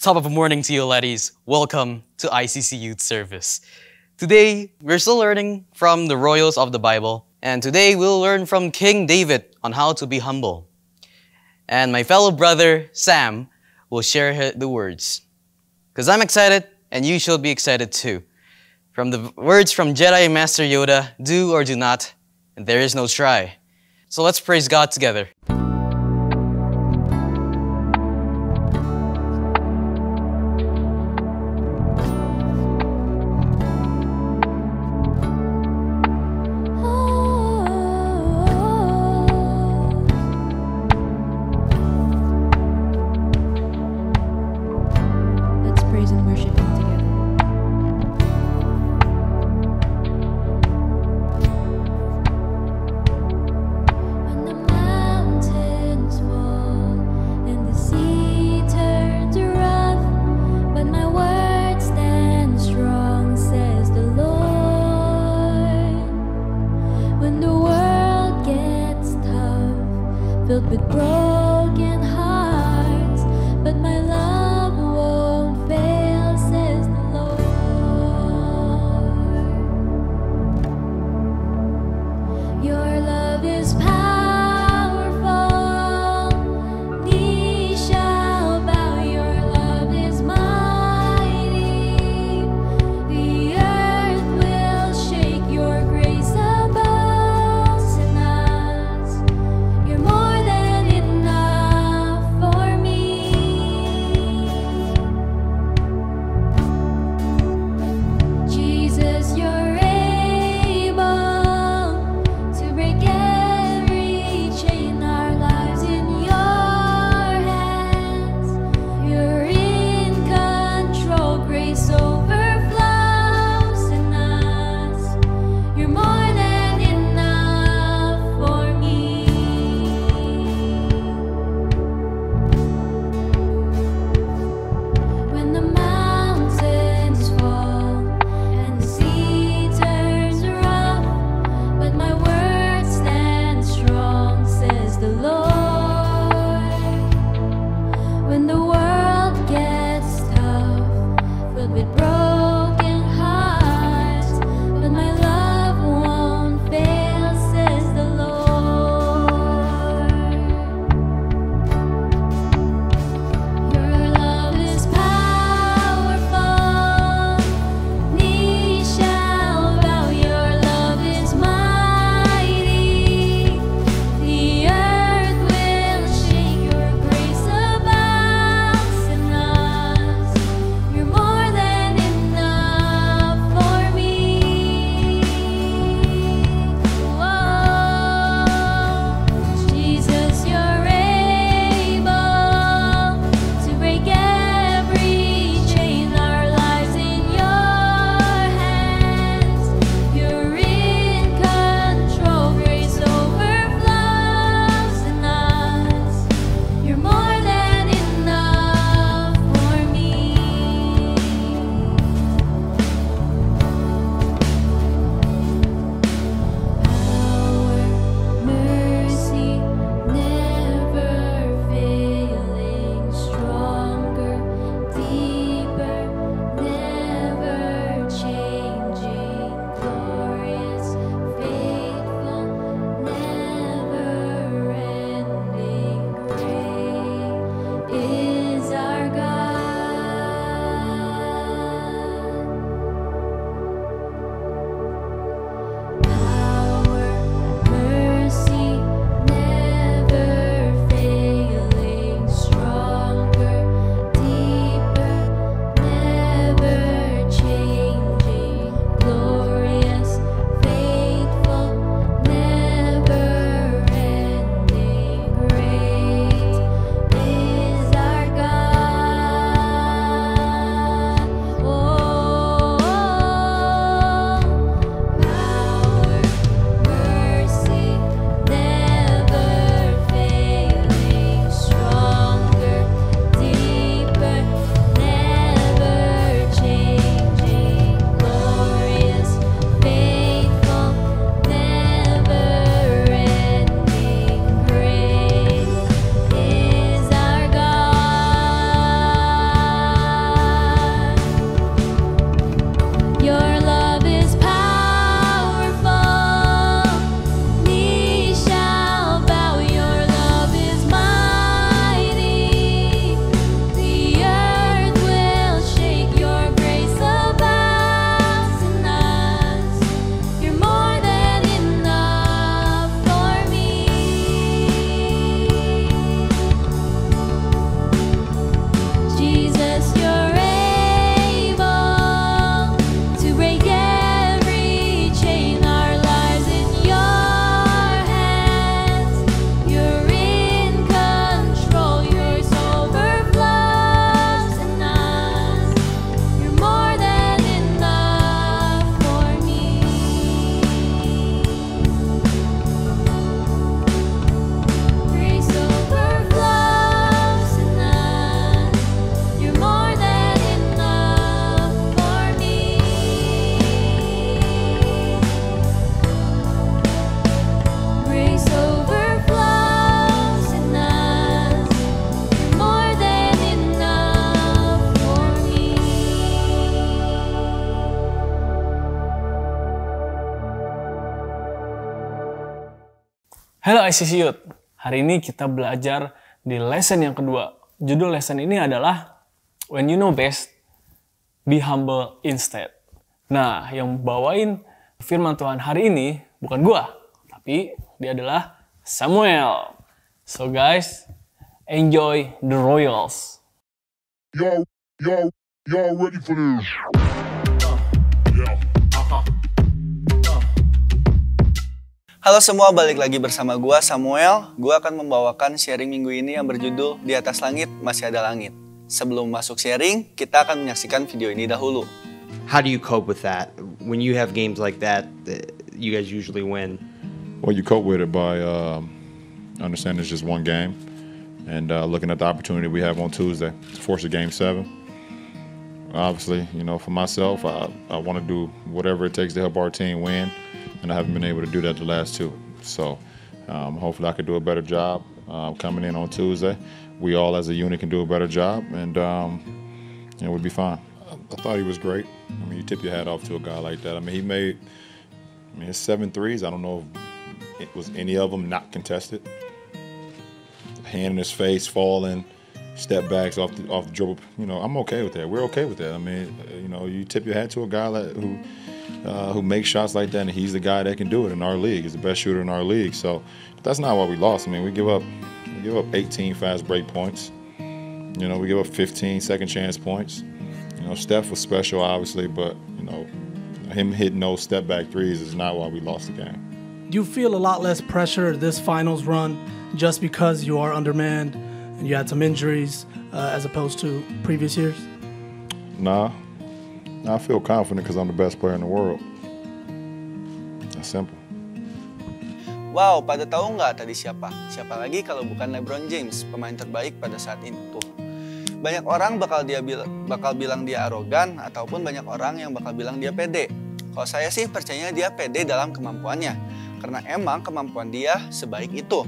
Top of the morning to you, laddies. Welcome to ICC Youth Service. Today, we're still learning from the royals of the Bible. And today, we'll learn from King David on how to be humble. And my fellow brother, Sam, will share the words. Because I'm excited, and you should be excited too. From the words from Jedi Master Yoda, do or do not, and there is no try. So let's praise God together. Filled with broken hearts, but my love won't fail, says the Lord. Your love is powerful, knees shall bow, your love is mighty, the earth will shake, your grace abounds in us, you're more than enough. Halo ICC Youth, hari ini kita belajar di lesson yang kedua. Judul lesson ini adalah When You Know Best, Be Humble Instead. Nah, yang bawain firman Tuhan hari ini bukan gua, tapi dia adalah Samuel. So guys, enjoy the Royals. Y'all ready for this? Halo semua, balik lagi bersama gua Samuel. Gua akan membawakan sharing minggu ini yang berjudul Di Atas Langit Masih Ada Langit. Sebelum masuk sharing, kita akan menyaksikan video ini dahulu. How do you cope with that when you have games like that you guys usually win? Well, you cope with it by understanding it's just one game and looking at the opportunity we have on Tuesday to force a game 7. Obviously, you know, for myself, I want to do whatever it takes to help our team win, and I haven't been able to do that the last 2. So hopefully I can do a better job coming in on Tuesday. We all as a unit can do a better job, and you know, we'll be fine. I thought he was great. I mean, you tip your hat off to a guy like that. I mean, he made his 7 threes. I don't know if it was any of them not contested. Hand in his face, falling, step backs off the dribble. You know, I'm okay with that. We're okay with that. I mean, you know, you tip your hat to a guy who makes shots like that, and he's the guy that can do it in our league. He's the best shooter in our league. So that's not why we lost. I mean, we give up 18 fast break points. You know, we give up 15 second chance points. You know, Steph was special, obviously, but you know, him hitting those step back threes is not why we lost the game. Do you feel a lot less pressure this finals run just because you are undermanned and you had some injuries as opposed to previous years? Nah, I feel confident because I'm the best player in the world. That's simple. Wow, pada tahu nggak tadi siapa? Siapa lagi kalau bukan LeBron James, pemain terbaik pada saat itu. Banyak orang bakal bilang dia arogan, ataupun banyak orang yang bakal bilang dia pede. Kalau saya sih percaya dia pede dalam kemampuannya, karena emang kemampuan dia sebaik itu.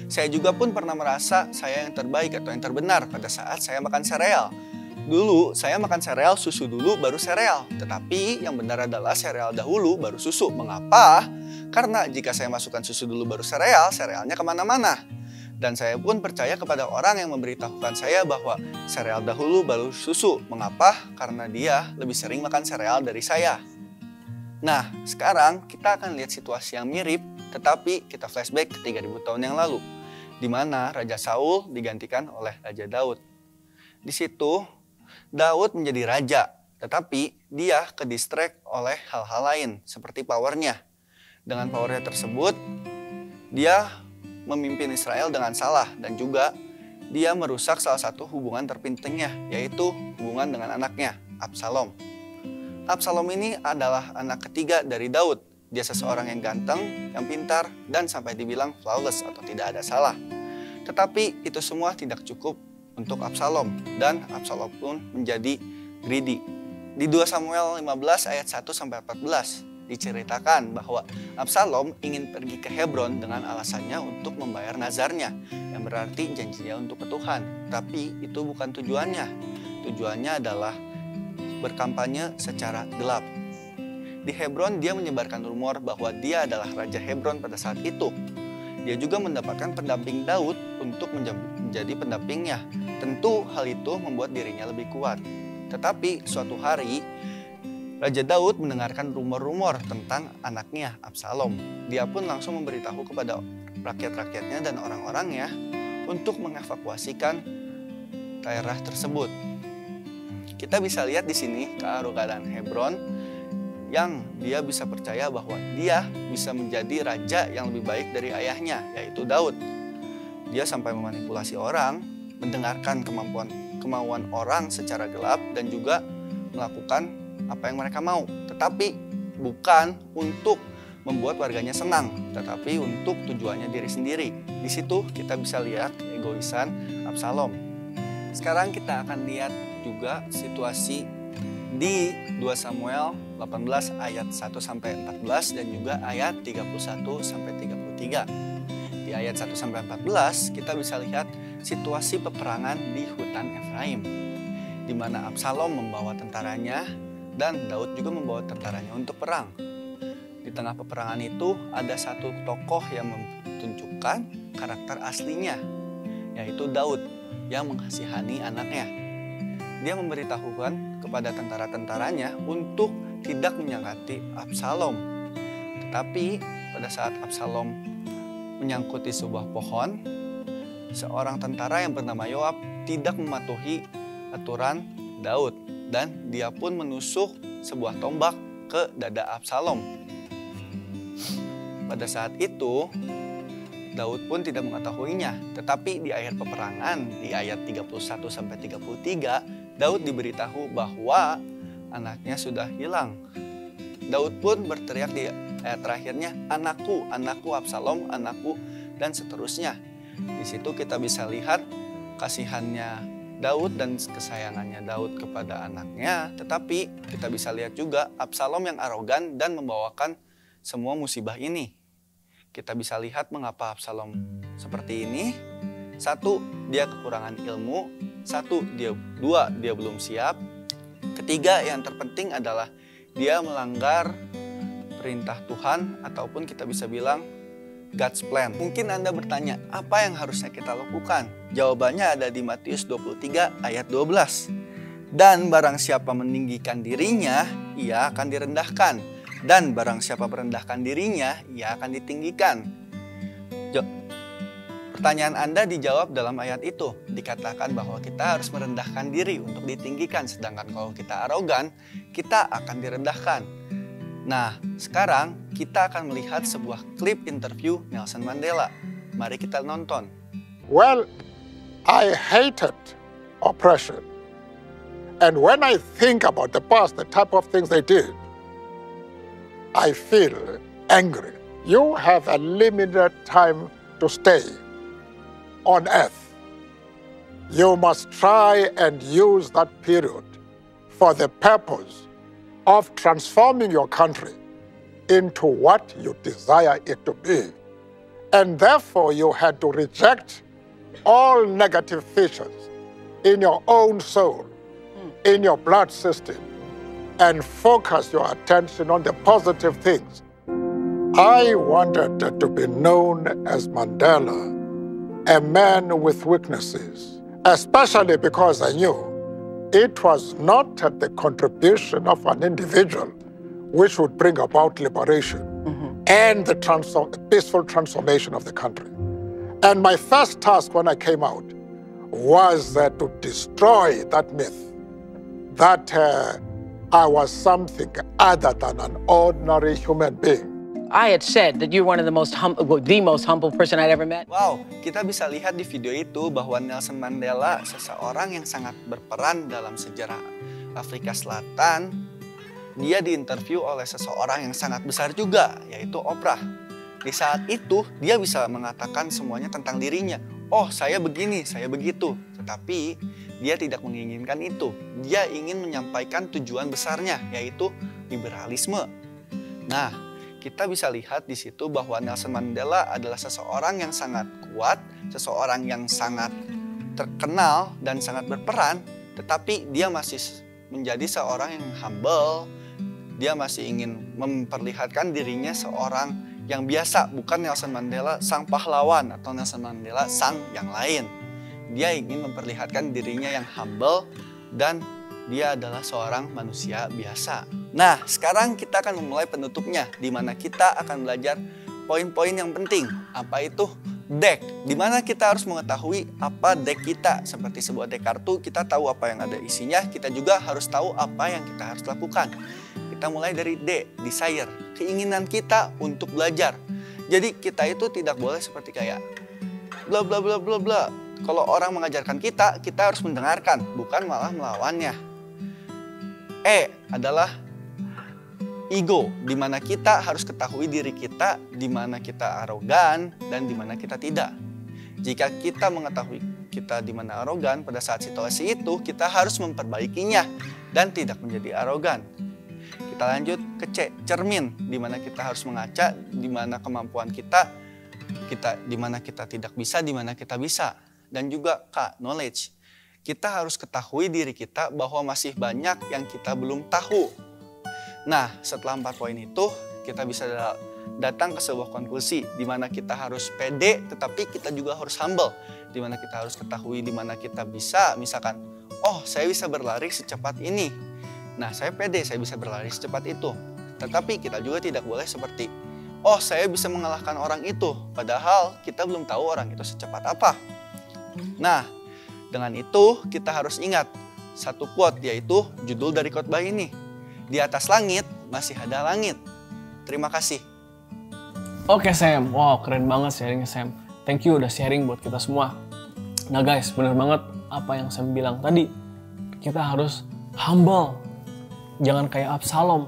Saya juga pun pernah merasa saya yang terbaik atau yang terbenar pada saat saya makan sereal. Dulu saya makan sereal susu dulu baru sereal, tetapi yang benar adalah sereal dahulu baru susu. Mengapa? Karena jika saya masukkan susu dulu baru sereal, serealnya kemana-mana. Dan saya pun percaya kepada orang yang memberitahukan saya bahwa sereal dahulu baru susu. Mengapa? Karena dia lebih sering makan sereal dari saya. Nah, sekarang kita akan lihat situasi yang mirip, tetapi kita flashback ke 3000 tahun yang lalu, di mana Raja Saul digantikan oleh Raja Daud. Di situ, Daud menjadi raja, tetapi dia ke-distract oleh hal-hal lain, seperti powernya. Dengan powernya tersebut, dia memimpin Israel dengan salah, dan juga dia merusak salah satu hubungan terpentingnya, yaitu hubungan dengan anaknya, Absalom. Absalom ini adalah anak ketiga dari Daud. Dia seseorang yang ganteng, yang pintar, dan sampai dibilang flawless atau tidak ada salah. Tetapi itu semua tidak cukup untuk Absalom, dan Absalom pun menjadi greedy. Di 2 Samuel 15 ayat 1-14 diceritakan bahwa Absalom ingin pergi ke Hebron dengan alasannya untuk membayar nazarnya, yang berarti janjinya untuk ke Tuhan. Tapi itu bukan tujuannya. Tujuannya adalah berkampanye secara gelap. Di Hebron dia menyebarkan rumor bahwa dia adalah Raja Hebron pada saat itu. Dia juga mendapatkan pendamping Daud untuk menjadi pendampingnya. Tentu hal itu membuat dirinya lebih kuat. Tetapi suatu hari Raja Daud mendengarkan rumor-rumor tentang anaknya Absalom. Dia pun langsung memberitahu kepada rakyat-rakyatnya dan orang-orangnya untuk mengevakuasikan daerah tersebut. Kita bisa lihat di sini kearoganan Hebron yang dia bisa percaya bahwa dia bisa menjadi raja yang lebih baik dari ayahnya, yaitu Daud. Dia sampai memanipulasi orang, mendengarkan kemauan orang secara gelap, dan juga melakukan apa yang mereka mau, tetapi bukan untuk membuat warganya senang, tetapi untuk tujuannya diri sendiri. Di situ kita bisa lihat keegoisan Absalom. Sekarang kita akan lihat juga situasi di 2 Samuel 18 ayat 1-14 dan juga ayat 31-33. Di ayat 1-14 kita bisa lihat situasi peperangan di hutan Efraim, di mana Absalom membawa tentaranya dan Daud juga membawa tentaranya untuk perang. Di tengah peperangan itu ada satu tokoh yang ditunjukkan karakter aslinya, yaitu Daud yang mengasihani anaknya. Dia memberitahukan kepada tentara-tentaranya untuk tidak menyakiti Absalom. Tetapi pada saat Absalom menyangkuti sebuah pohon, seorang tentara yang bernama Yoab tidak mematuhi aturan Daud dan dia pun menusuk sebuah tombak ke dada Absalom. Pada saat itu Daud pun tidak mengetahuinya, tetapi di akhir peperangan di ayat 31-33 Daud diberitahu bahwa anaknya sudah hilang. Daud pun berteriak di ayat terakhirnya, "Anakku, anakku Absalom, anakku," dan seterusnya. Di situ kita bisa lihat kasihannya Daud dan kesayangannya Daud kepada anaknya, tetapi kita bisa lihat juga Absalom yang arogan dan membawakan semua musibah ini. Kita bisa lihat mengapa Absalom seperti ini. Satu, dia kekurangan ilmu. Dua, dia belum siap. Ketiga, yang terpenting adalah dia melanggar perintah Tuhan ataupun kita bisa bilang God's plan. Mungkin Anda bertanya, apa yang harusnya kita lakukan? Jawabannya ada di Matius 23 ayat 12. Dan barang siapa meninggikan dirinya, ia akan direndahkan. Dan barang siapa merendahkan dirinya, ia akan ditinggikan. Pertanyaan Anda dijawab dalam ayat itu. Dikatakan bahwa kita harus merendahkan diri untuk ditinggikan. Sedangkan kalau kita arogan, kita akan direndahkan. Nah, sekarang kita akan melihat sebuah klip interview Nelson Mandela. Mari kita nonton. Well, I hated oppression. And when I think about the past, the type of things they did, I feel angry. You have a limited time to stay on earth. You must try and use that period for the purpose of transforming your country into what you desire it to be. And therefore, you had to reject all negative features in your own soul, in your blood system, and focus your attention on the positive things. I wanted to be known as Mandela, a man with weaknesses, especially because I knew it was not the contribution of an individual which would bring about liberation and the peaceful transformation of the country. And my first task when I came out was to destroy that myth that I was something other than an ordinary human being. I had said that you're one of the most humble person I'd ever met. Wow, kita bisa lihat di video itu bahwa Nelson Mandela seseorang yang sangat berperan dalam sejarah Afrika Selatan. Dia diinterview oleh seseorang yang sangat besar juga, yaitu Oprah. Di saat itu, dia bisa mengatakan semuanya tentang dirinya. Oh, saya begini, saya begitu. Tetapi dia tidak menginginkan itu. Dia ingin menyampaikan tujuan besarnya, yaitu liberalisme. Nah, kita bisa lihat di situ bahwa Nelson Mandela adalah seseorang yang sangat kuat, seseorang yang sangat terkenal dan sangat berperan, tetapi dia masih menjadi seorang yang humble. Dia masih ingin memperlihatkan dirinya seorang yang biasa, bukan Nelson Mandela sang pahlawan atau Nelson Mandela sang yang lain. Dia ingin memperlihatkan dirinya yang humble dan dia adalah seorang manusia biasa. Nah, sekarang kita akan memulai penutupnya, di mana kita akan belajar poin-poin yang penting. Apa itu? Deck. Di mana kita harus mengetahui apa deck kita. Seperti sebuah deck kartu, kita tahu apa yang ada isinya, kita juga harus tahu apa yang kita harus lakukan. Kita mulai dari D, desire, keinginan kita untuk belajar. Jadi kita itu tidak boleh seperti kayak bla bla bla bla bla. Kalau orang mengajarkan kita, kita harus mendengarkan, bukan malah melawannya. E adalah ego, di mana kita harus ketahui diri kita, di mana kita arogan dan di mana kita tidak. Jika kita mengetahui kita di mana arogan, pada saat situasi itu kita harus memperbaikinya dan tidak menjadi arogan. Kita lanjut ke C, cermin, di mana kita harus mengaca, di mana kemampuan kita di mana kita tidak bisa, di mana kita bisa. Dan juga K, knowledge. Kita harus ketahui diri kita bahwa masih banyak yang kita belum tahu. Nah, setelah 4 poin itu, kita bisa datang ke sebuah konklusi di mana kita harus pede tetapi kita juga harus humble, di mana kita harus ketahui di mana kita bisa, misalkan, oh saya bisa berlari secepat ini. Nah saya pede saya bisa berlari secepat itu. Tetapi kita juga tidak boleh seperti, oh saya bisa mengalahkan orang itu, padahal kita belum tahu orang itu secepat apa. Nah dengan itu kita harus ingat satu quote, yaitu judul dari khotbah ini. Di atas langit masih ada langit. Terima kasih. Oke Sam, wow keren banget sharingnya Sam. Thank you udah sharing buat kita semua. Nah guys, bener banget apa yang Sam bilang tadi. Kita harus humble. Jangan kayak Absalom.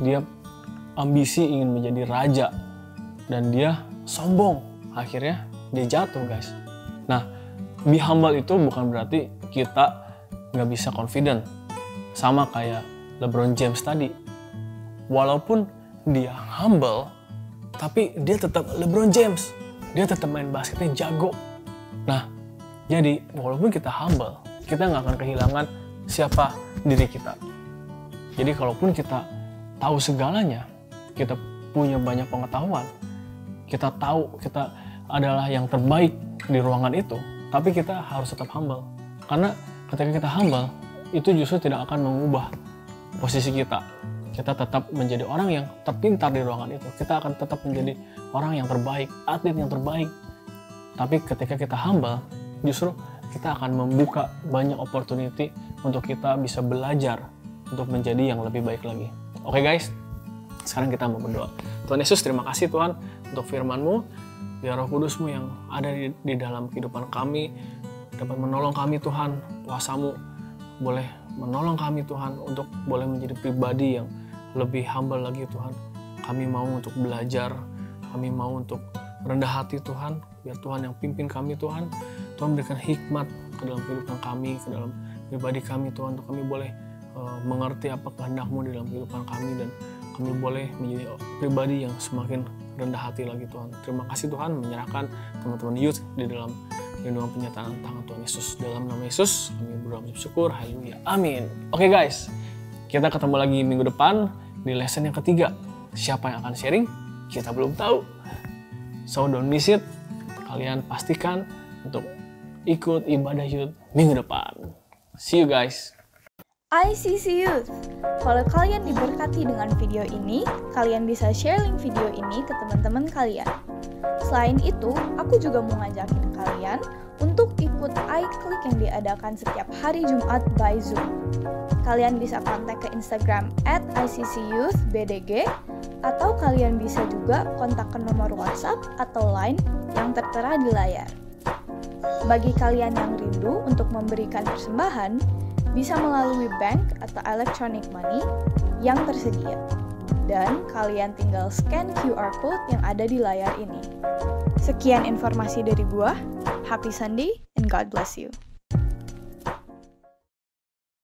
Dia ambisi ingin menjadi raja. Dan dia sombong. Akhirnya dia jatuh guys. Nah, be humble itu bukan berarti kita nggak bisa confident. Sama kayak LeBron James tadi. Walaupun dia humble, tapi dia tetap LeBron James. Dia tetap main basketnya jago. Nah, jadi walaupun kita humble, kita nggak akan kehilangan siapa diri kita. Jadi kalaupun kita tahu segalanya, kita punya banyak pengetahuan, kita tahu kita adalah yang terbaik di ruangan itu, tapi kita harus tetap humble. Karena ketika kita humble, itu justru tidak akan mengubah posisi kita. Kita tetap menjadi orang yang terpintar di ruangan itu. Kita akan tetap menjadi orang yang terbaik, atlet yang terbaik. Tapi ketika kita humble, justru kita akan membuka banyak opportunity untuk kita bisa belajar untuk menjadi yang lebih baik lagi. Oke guys, sekarang kita mau berdoa. Tuhan Yesus, terima kasih Tuhan untuk firman-Mu. Biar Roh Kudus-Mu yang ada di dalam kehidupan kami dapat menolong kami Tuhan. Kuasa-Mu boleh menolong kami Tuhan untuk boleh menjadi pribadi yang lebih humble lagi Tuhan. Kami mau untuk belajar, kami mau untuk rendah hati Tuhan. Biar Tuhan yang pimpin kami Tuhan. Tuhan berikan hikmat ke dalam kehidupan kami, ke dalam pribadi kami Tuhan. Untuk kami boleh mengerti apa kehendak-Mu di dalam kehidupan kami. Dan kami boleh menjadi pribadi yang semakin rendah hati lagi Tuhan. Terima kasih Tuhan menyerahkan teman-teman youth di dalam lindungan penyertaan tangan Tuhan Yesus. Dalam nama Yesus kami berdoa bersyukur. Haleluya. Amin. Oke guys, kita ketemu lagi minggu depan di lesson yang ketiga. Siapa yang akan sharing? Kita belum tahu. So don't miss it. Kalian pastikan untuk ikut ibadah youth minggu depan. See you guys. ICC Youth. Kalau kalian diberkati dengan video ini, kalian bisa share link video ini ke teman-teman kalian. Selain itu, aku juga mau ngajakin kalian untuk ikut iClick yang diadakan setiap hari Jumat by Zoom. Kalian bisa kontak ke Instagram @ICCYouthBDG atau kalian bisa juga kontak ke nomor WhatsApp atau Line yang tertera di layar. Bagi kalian yang rindu untuk memberikan persembahan, bisa melalui bank atau electronic money yang tersedia. Dan kalian tinggal scan QR code yang ada di layar ini. Sekian informasi dari gua. Happy Sunday and God bless you.